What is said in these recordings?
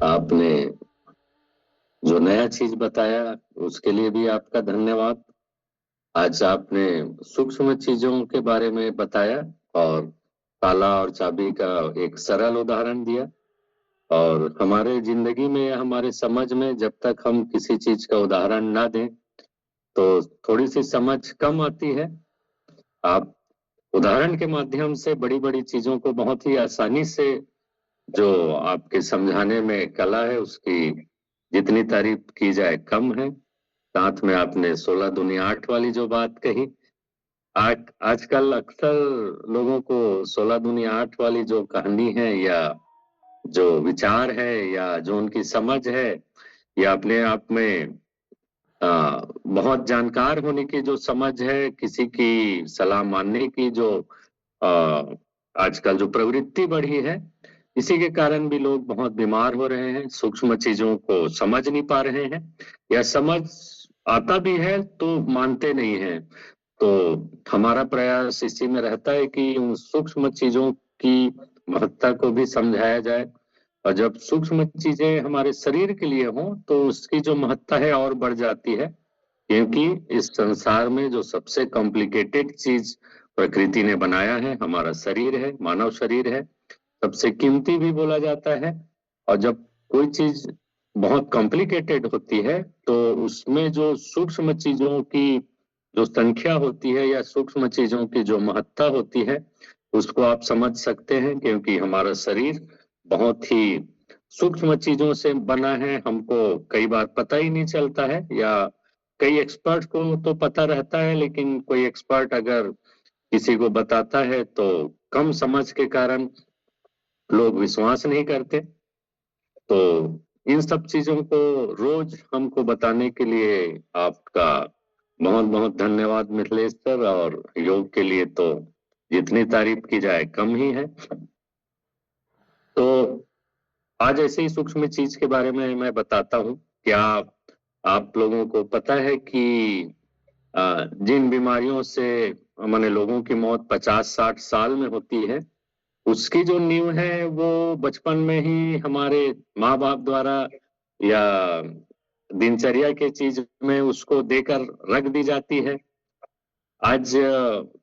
आपने जो नया चीज बताया उसके लिए भी आपका धन्यवाद। आज आपने सूक्ष्म चीजों के बारे में बताया और ताला और चाबी का एक सरल उदाहरण दिया। और हमारे जिंदगी में या हमारे समझ में जब तक हम किसी चीज का उदाहरण ना दें तो थोड़ी सी समझ कम आती है। आप उदाहरण के माध्यम से बड़ी बड़ी चीजों को बहुत ही आसानी से जो आपके समझाने में कला है उसकी जितनी तारीफ की जाए कम है। साथ में आपने 16 दुनिया 8 वाली जो बात कही, आज आजकल अक्सर लोगों को 16 दुनिया 8 वाली जो कहानी है या जो विचार है या जो उनकी समझ है या अपने आप में बहुत जानकार होने की जो समझ है, किसी की सलाह मानने की जो आ, आजकल जो प्रवृत्ति बढ़ी है, इसी के कारण भी लोग बहुत बीमार हो रहे हैं, सूक्ष्म चीजों को समझ नहीं पा रहे हैं या समझ आता भी है तो मानते नहीं हैं। तो हमारा प्रयास इसी में रहता है कि उन सूक्ष्म चीजों की महत्ता को भी समझाया जाए। और जब सूक्ष्म चीजें हमारे शरीर के लिए हों तो उसकी जो महत्ता है और बढ़ जाती है, क्योंकि इस संसार में जो सबसे कॉम्प्लिकेटेड चीज प्रकृति ने बनाया है हमारा शरीर है, मानव शरीर है, सबसे कीमती भी बोला जाता है। और जब कोई चीज बहुत कॉम्प्लिकेटेड होती है तो उसमें जो सूक्ष्म चीजों की जो संख्या होती है या सूक्ष्म चीजों की जो महत्ता होती है उसको आप समझ सकते हैं, क्योंकि हमारा शरीर बहुत ही सूक्ष्म चीजों से बना है। हमको कई बार पता ही नहीं चलता है, या कई एक्सपर्ट को तो पता रहता है लेकिन कोई एक्सपर्ट अगर किसी को बताता है तो कम समझ के कारण लोग विश्वास नहीं करते। तो इन सब चीजों को रोज हमको बताने के लिए आपका बहुत बहुत धन्यवाद मिथिलेश सर। और योग के लिए तो जितनी तारीफ की जाए कम ही है। तो आज ऐसे ही सूक्ष्म चीज के बारे में मैं बताता हूँ। क्या आप लोगों को पता है कि जिन बीमारियों से माने लोगों की मौत 50-60 साल में होती है, उसकी जो नींव है वो बचपन में ही हमारे माँ बाप द्वारा या दिनचर्या के चीज में उसको देकर रख दी जाती है। आज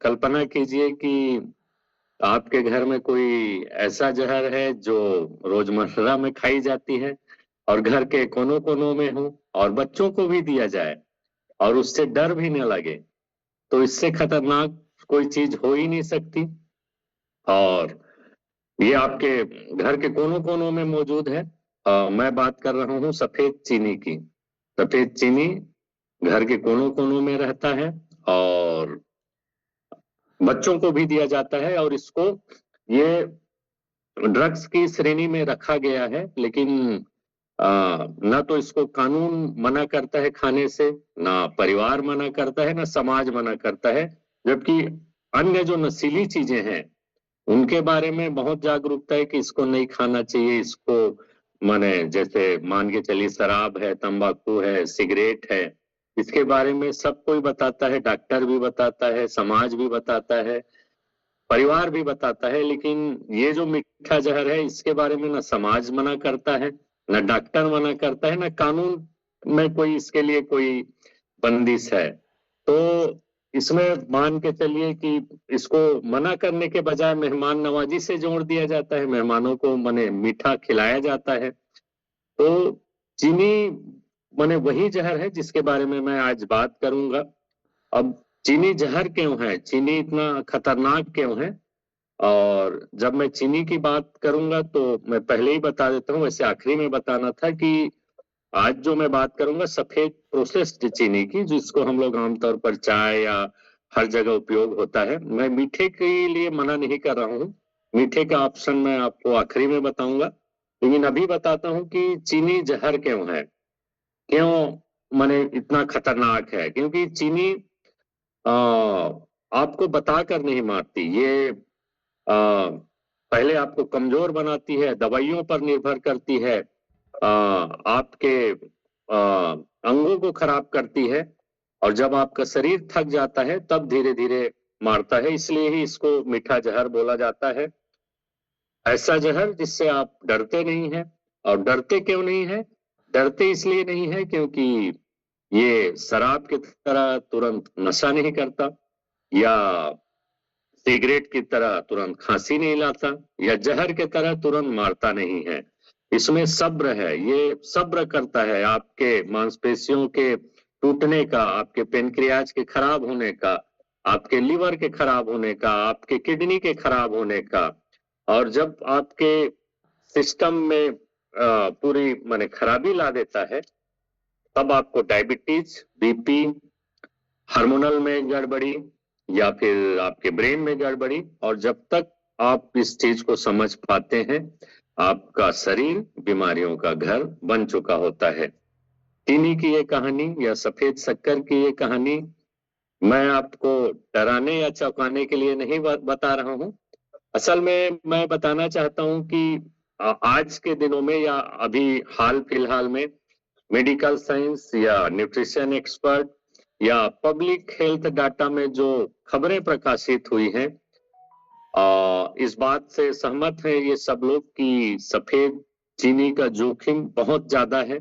कल्पना कीजिए कि आपके घर में कोई ऐसा जहर है जो रोजमर्रा में खाई जाती है और घर के कोनों कोनों में हो और बच्चों को भी दिया जाए और उससे डर भी न लगे, तो इससे खतरनाक कोई चीज हो ही नहीं सकती। और ये आपके घर के कोनों कोनों में मौजूद है। मैं बात कर रहा हूँ सफेद चीनी की। सफेद चीनी घर के कोनों कोनों में रहता है और बच्चों को भी दिया जाता है। और इसको ये ड्रग्स की श्रेणी में रखा गया है, लेकिन ना तो इसको कानून मना करता है खाने से, ना परिवार मना करता है, ना समाज मना करता है। जबकि अन्य जो नशीली चीजें हैं उनके बारे में बहुत जागरूकता है कि इसको नहीं खाना चाहिए। इसको माने जैसे मान के चलिए शराब है, तंबाकू है, सिगरेट है, इसके बारे में सब कोई बताता है, डॉक्टर भी बताता है, समाज भी बताता है, परिवार भी बताता है। लेकिन ये जो मीठा जहर है इसके बारे में ना समाज मना करता है, ना डॉक्टर मना करता है, ना कानून में कोई इसके लिए कोई बंदिश है। तो इसमें मान के चलिए कि इसको मना करने के बजाय मेहमान नवाजी से जोड़ दिया जाता है, मेहमानों को मने मीठा खिलाया जाता है। तो चीनी मने वही जहर है जिसके बारे में मैं आज बात करूंगा। अब चीनी जहर क्यों है, चीनी इतना खतरनाक क्यों है, और जब मैं चीनी की बात करूंगा तो मैं पहले ही बता देता हूँ, वैसे आखिरी में बताना था कि आज जो मैं बात करूंगा सफेद प्रोसेस्ड चीनी की, जिसको हम लोग आमतौर पर चाय या हर जगह उपयोग होता है। मैं मीठे के लिए मना नहीं कर रहा हूँ, मीठे का ऑप्शन मैं आपको आखिरी में बताऊंगा, लेकिन अभी बताता हूँ कि चीनी जहर क्यों है, क्यों माने इतना खतरनाक है। क्योंकि चीनी आ, आपको बताकर नहीं मारती, ये पहले आपको कमजोर बनाती है, दवाइयों पर निर्भर करती है, आपके अंगों को खराब करती है, और जब आपका शरीर थक जाता है तब धीरे धीरे मारता है। इसलिए ही इसको मीठा जहर बोला जाता है। ऐसा जहर जिससे आप डरते नहीं हैं, और डरते क्यों नहीं है? डरते इसलिए नहीं है क्योंकि ये शराब की तरह तुरंत नशा नहीं करता, या सिगरेट की तरह तुरंत खांसी नहीं लाता, या जहर की तरह तुरंत मारता नहीं है। इसमें सब्र है, ये सब्र करता है आपके मांसपेशियों के टूटने का, आपके पेनक्रियाज के खराब होने का, आपके लिवर के खराब होने का, आपके किडनी के खराब होने का। और जब आपके सिस्टम में पूरी माने खराबी ला देता है, तब आपको डायबिटीज, बीपी, हार्मोनल में गड़बड़ी, या फिर आपके ब्रेन में गड़बड़ी। और जब तक आप इस चीज को समझ पाते हैं, आपका शरीर बीमारियों का घर बन चुका होता है। चीनी की ये कहानी या सफेद शक्कर की ये कहानी मैं आपको डराने या चौंकाने के लिए नहीं बता रहा हूँ। असल में मैं बताना चाहता हूँ कि आज के दिनों में या अभी हाल फिलहाल में मेडिकल साइंस या न्यूट्रिशन एक्सपर्ट या पब्लिक हेल्थ डाटा में जो खबरें प्रकाशित हुई हैं, इस बात से सहमत है ये सब लोग कि सफेद चीनी का जोखिम बहुत ज्यादा है,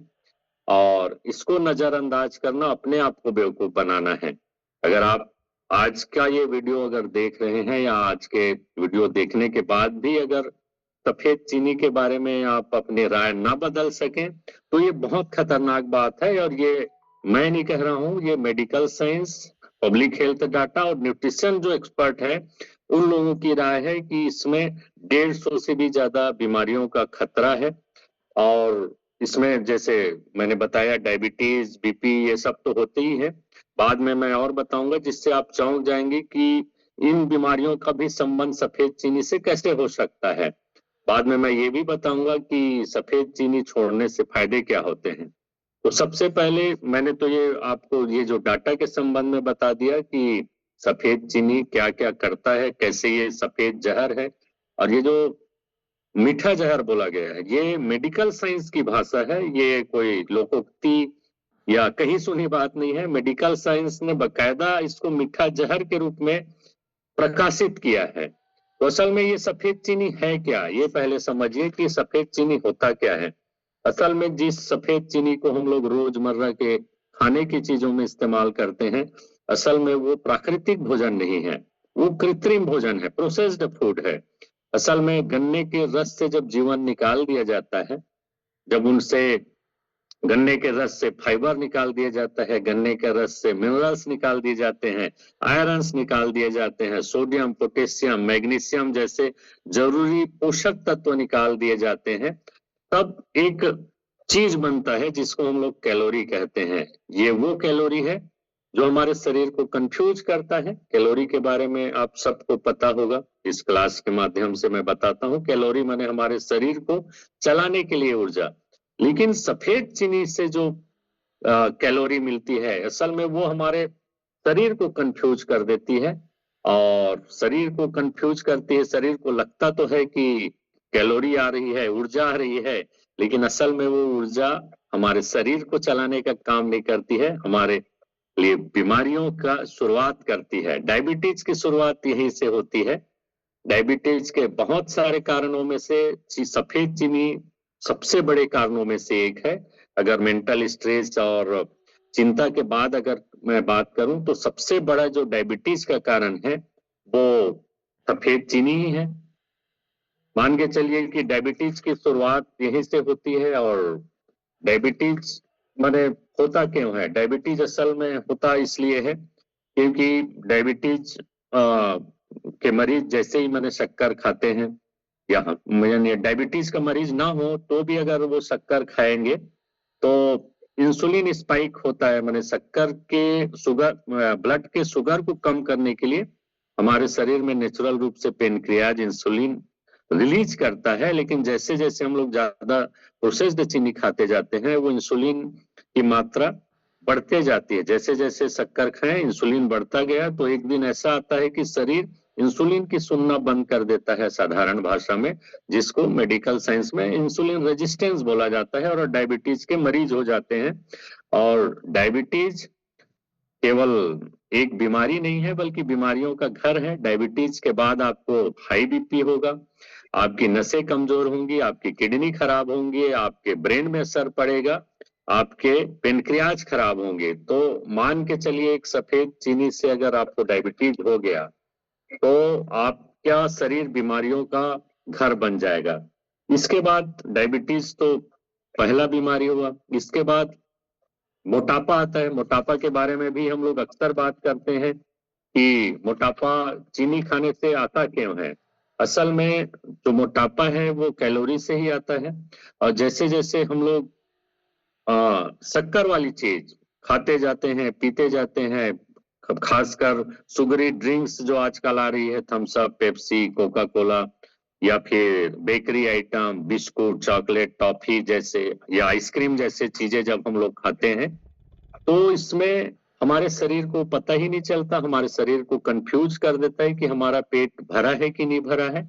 और इसको नजरअंदाज करना अपने आप को बेवकूफ बनाना है। अगर आप आज का ये वीडियो अगर देख रहे हैं, या आज के वीडियो देखने के बाद भी अगर सफेद चीनी के बारे में आप अपनी राय ना बदल सकें, तो ये बहुत खतरनाक बात है। और ये मैं नहीं कह रहा हूं, ये medical science, public health data और न्यूट्रिशन जो एक्सपर्ट है, उन लोगों की राय है कि इसमें 150 से भी ज्यादा बीमारियों का खतरा है। और इसमें जैसे मैंने बताया डायबिटीज, बीपी, ये सब तो होते ही है। बाद में मैं और बताऊंगा जिससे आप चौंक जाएंगे कि इन बीमारियों का भी संबंध सफेद चीनी से कैसे हो सकता है। बाद में मैं ये भी बताऊंगा कि सफेद चीनी छोड़ने से फायदे क्या होते हैं। तो सबसे पहले मैंने तो ये आपको ये जो डाटा के संबंध में बता दिया कि सफेद चीनी क्या क्या करता है, कैसे ये सफेद जहर है। और ये जो मीठा जहर बोला गया है, ये मेडिकल साइंस की भाषा है, ये कोई लोकोक्ति या कहीं सुनी बात नहीं है। मेडिकल साइंस ने बकायदा इसको मीठा जहर के रूप में प्रकाशित किया है। तो असल में ये सफेद चीनी है क्या, ये पहले समझिए कि सफेद चीनी होता क्या है। असल में जिस सफेद चीनी को हम लोग रोजमर्रा के खाने की चीजों में इस्तेमाल करते हैं, असल में वो प्राकृतिक भोजन नहीं है, वो कृत्रिम भोजन है, प्रोसेस्ड फूड है। असल में गन्ने के रस से जब जीवन निकाल दिया जाता है, जब उनसे गन्ने के रस से फाइबर निकाल दिया जाता है, गन्ने के रस से मिनरल्स निकाल दिए जाते हैं, आयरन्स निकाल दिए जाते हैं, सोडियम, पोटेशियम, मैग्नीशियम जैसे जरूरी पोषक तत्व निकाल दिए जाते हैं, तब एक चीज बनता है जिसको हम लोग कैलोरी कहते हैं। ये वो कैलोरी है जो हमारे शरीर को कंफ्यूज करता है। कैलोरी के बारे में आप सबको पता होगा, इस क्लास के माध्यम से मैं बताता हूँ। कैलोरी माने हमारे शरीर को चलाने के लिए ऊर्जा। लेकिन सफेद चीनी से जो कैलोरी मिलती है, असल में वो हमारे शरीर को कंफ्यूज कर देती है। और शरीर को कंफ्यूज करती है, शरीर को लगता तो है कि कैलोरी आ रही है, ऊर्जा आ रही है, लेकिन असल में वो ऊर्जा हमारे शरीर को चलाने का काम नहीं करती है, हमारे लिए बीमारियों का शुरुआत करती है। डायबिटीज की शुरुआत यहीं से होती है। डायबिटीज के बहुत सारे कारणों में से सफेद चीनी सबसे बड़े कारणों में से एक है। अगर मेंटल स्ट्रेस और चिंता के बाद अगर मैं बात करूं, तो सबसे बड़ा जो डायबिटीज का कारण है वो सफेद चीनी ही है। मान के चलिए कि डायबिटीज की शुरुआत यहीं से होती है। और डायबिटीज माने होता क्यों है? डायबिटीज असल में होता इसलिए है क्योंकि डायबिटीज के मरीज जैसे ही मैंने शक्कर खाते हैं, या यानी डायबिटीज का मरीज ना हो तो भी अगर वो शक्कर खाएंगे तो इंसुलिन स्पाइक होता है। मैंने शक्कर के शुगर, ब्लड के शुगर को कम करने के लिए हमारे शरीर में नेचुरल रूप से पेनक्रियाज इंसुलिन रिलीज करता है। लेकिन जैसे जैसे हम लोग ज्यादा प्रोसेस्ड चीनी खाते जाते हैं, वो इंसुलिन की मात्रा बढ़ते जाती है। जैसे जैसे शक्कर खाएं, इंसुलिन बढ़ता गया, तो एक दिन ऐसा आता है कि शरीर इंसुलिन की सुनना बंद कर देता है, साधारण भाषा में, जिसको मेडिकल साइंस में इंसुलिन रेजिस्टेंस बोला जाता है, और डायबिटीज के मरीज हो जाते हैं। और डायबिटीज केवल एक बीमारी नहीं है, बल्कि बीमारियों का घर है। डायबिटीज के बाद आपको हाई बीपी होगा, आपकी नसें कमजोर होंगी, आपकी किडनी खराब होंगी, आपके ब्रेन में असर पड़ेगा, आपके पेनक्रियाज खराब होंगे। तो मान के चलिए एक सफेद चीनी से अगर आपको डायबिटीज हो गया तो आपका शरीर बीमारियों का घर बन जाएगा। इसके बाद डायबिटीज तो पहला बीमारी हुआ। इसके बाद मोटापा आता है। मोटापा के बारे में भी हम लोग अक्सर बात करते हैं कि मोटापा चीनी खाने से आता क्यों है। असल में जो मोटापा है वो कैलोरी से ही आता है। और जैसे जैसे हम लोग शक्कर वाली चीज खाते जाते हैं, पीते जाते हैं, खासकर सुगरी ड्रिंक्स जो आजकल आ रही है, Thums Up, Pepsi, Coca Cola, या फिर bakery item, biscuit, chocolate, toffee जैसे, या आइसक्रीम जैसे चीजें जब हम लोग खाते हैं तो इसमें हमारे शरीर को पता ही नहीं चलता, हमारे शरीर को कंफ्यूज कर देता है कि हमारा पेट भरा है कि नहीं भरा है,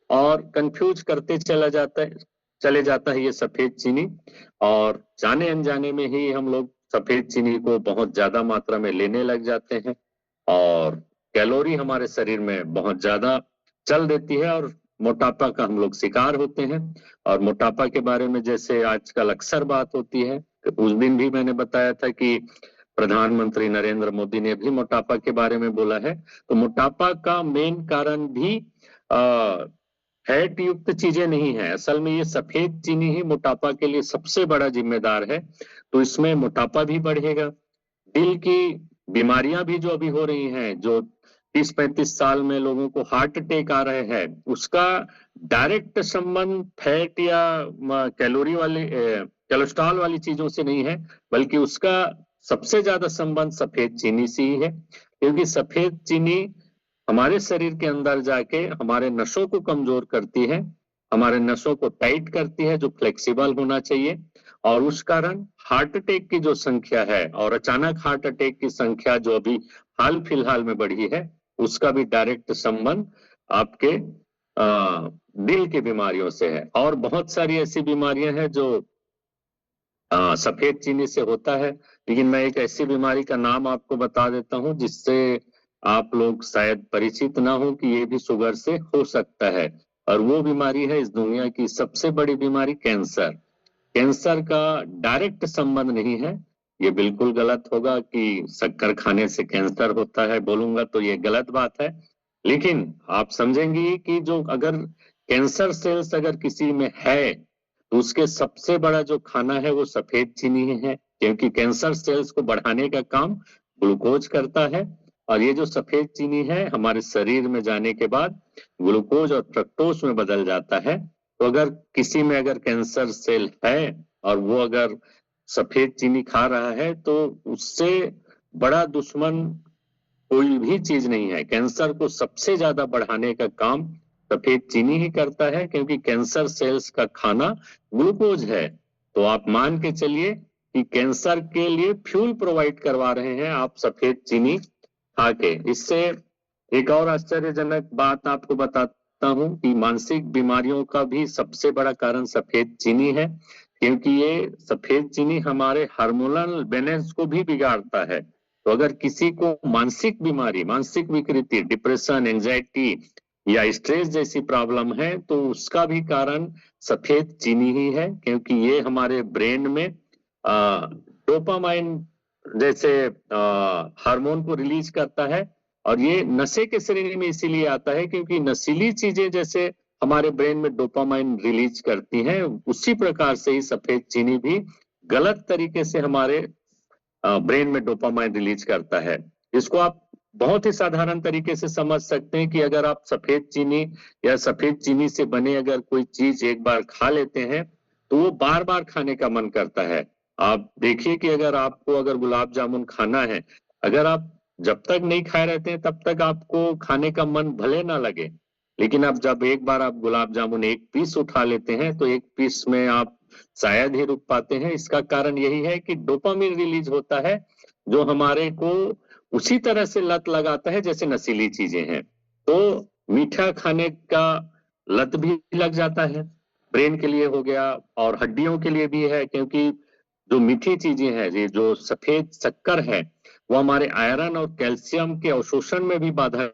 और कंफ्यूज करते चले जाता है ये सफेद चीनी। और जाने अनजाने में ही हम लोग सफेद चीनी को बहुत ज्यादा मात्रा में लेने लग जाते हैं और कैलोरी हमारे शरीर में बहुत ज्यादा चल देती है और मोटापा का हम लोग शिकार होते हैं। और मोटापा के बारे में जैसे आजकल अक्सर बात होती है, उस दिन भी मैंने बताया था कि प्रधानमंत्री नरेंद्र मोदी ने भी मोटापा के बारे में बोला है। तो मोटापा का मेन कारण भी फैट युक्त चीजें नहीं है, असल में ये सफेद चीनी ही मोटापा के लिए सबसे बड़ा जिम्मेदार है। तो इसमें मोटापा भी बढ़ेगा, दिल की बीमारियां भी जो अभी हो रही हैं, जो 30-35 साल में लोगों को हार्ट अटैक आ रहे हैं, उसका डायरेक्ट संबंध फैट या कैलोरी वाली कोलेस्ट्रॉल वाली चीजों से नहीं है, बल्कि उसका सबसे ज्यादा संबंध सफेद चीनी से ही है। क्योंकि सफेद चीनी हमारे शरीर के अंदर जाके हमारे नसों को कमजोर करती है, हमारे नसों को टाइट करती है जो फ्लेक्सिबल होना चाहिए, और उस कारण हार्ट अटैक की जो संख्या है और अचानक हार्ट अटैक की संख्या जो अभी हाल फिलहाल में बढ़ी है, उसका भी डायरेक्ट संबंध आपके दिल की बीमारियों से है। और बहुत सारी ऐसी बीमारियां हैं जो सफेद चीनी से होता है। लेकिन मैं एक ऐसी बीमारी का नाम आपको बता देता हूं जिससे आप लोग शायद परिचित ना हो कि ये भी शुगर से हो सकता है, और वो बीमारी है इस दुनिया की सबसे बड़ी बीमारी, कैंसर। कैंसर का डायरेक्ट संबंध नहीं है, ये बिल्कुल गलत होगा कि शक्कर खाने से कैंसर होता है, बोलूंगा तो ये गलत बात है। लेकिन आप समझेंगी कि जो अगर कैंसर सेल्स अगर किसी में है तो उसके सबसे बड़ा जो खाना है वो सफेद चीनी है, क्योंकि कैंसर सेल्स को बढ़ाने का काम ग्लूकोज करता है। और ये जो सफेद चीनी है हमारे शरीर में जाने के बाद ग्लूकोज और फ्रक्टोज में बदल जाता है। तो अगर किसी में अगर कैंसर सेल है और वो अगर सफेद चीनी खा रहा है तो उससे बड़ा दुश्मन कोई भी चीज नहीं है। कैंसर को सबसे ज्यादा बढ़ाने का काम सफेद चीनी ही करता है, क्योंकि कैंसर सेल्स का खाना ग्लूकोज है। तो आप मान के चलिए कि कैंसर के लिए फ्यूल प्रोवाइड करवा रहे हैं आप सफेद चीनी खा के। इससे एक और आश्चर्यजनक बात आपको बताता हूं कि मानसिक बीमारियों का भी सबसे बड़ा कारण सफेद चीनी है, क्योंकि ये सफेद चीनी हमारे हार्मोनल बैलेंस को भी बिगाड़ता है। तो अगर किसी को मानसिक बीमारी, मानसिक विकृति, डिप्रेशन, एंजाइटी या स्ट्रेस जैसी प्रॉब्लम है तो उसका भी कारण सफेद चीनी ही है, क्योंकि ये हमारे ब्रेन में डोपामाइन जैसे हार्मोन को रिलीज करता है। और ये नशे के शरीर में इसीलिए आता है क्योंकि नशीली चीजें जैसे हमारे ब्रेन में डोपामाइन रिलीज करती हैं, उसी प्रकार से ही सफेद चीनी भी गलत तरीके से हमारे ब्रेन में डोपामाइन रिलीज करता है। इसको आप बहुत ही साधारण तरीके से समझ सकते हैं कि अगर आप सफेद चीनी या सफेद चीनी से बने अगर कोई चीज एक बार खा लेते हैं तो वो बार बार खाने का मन करता है। आप देखिए कि अगर आपको अगर गुलाब जामुन खाना है, अगर आप जब तक नहीं खाए रहते हैं तब तक आपको खाने का मन भले ना लगे, लेकिन अब जब एक बार आप गुलाब जामुन एक पीस उठा लेते हैं तो एक पीस में आप शायद ही रुक पाते हैं। इसका कारण यही है कि डोपामिन रिलीज होता है जो हमारे को उसी तरह से लत लगाता है जैसे नशीली चीजें हैं। तो मीठा खाने का लत भी लग जाता है, ब्रेन के लिए हो गया और हड्डियों के लिए भी है, क्योंकि जो मीठी चीजें हैं, ये जो सफेद शक्कर है, वो हमारे आयरन और कैल्शियम के अवशोषण में भी बाधा